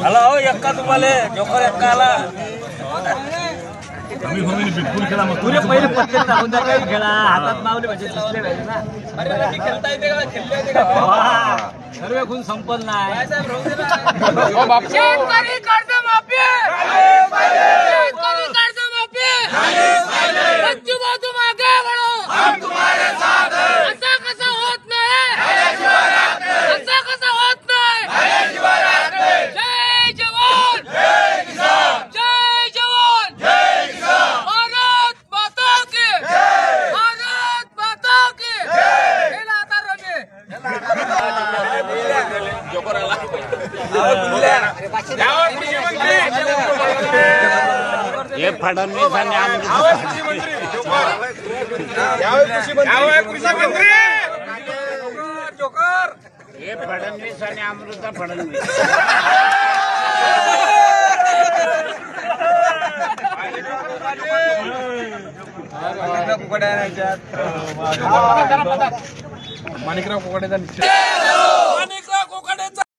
आला हो एक्का तुम्हाला जोकर एक्का आला बिलकुल खेळा मग पुरे पहिले पत्ते टाकून द्या काही खेळा हातात मावले म्हणजे दिसले पाहिजे ना अरे खेळता येते का खेळले येते का सर्व गुण संपल नाही शेतकरी कर्जमाफी शेतकरी कर्जमाफी बच्चू भाऊ तुम आगे बढ़ो हम तुम्हारे साथ हैं ऐसा कसा होत नाही ऐसा कसा होत नाही जय जवान जय किसान जय जवान जय किसान भारत माता की भारत माता की खेला आता हे फडणवीसांनी हे फडणवीस आणि अमृता फडणवीस माणिकराव कोकड्याचा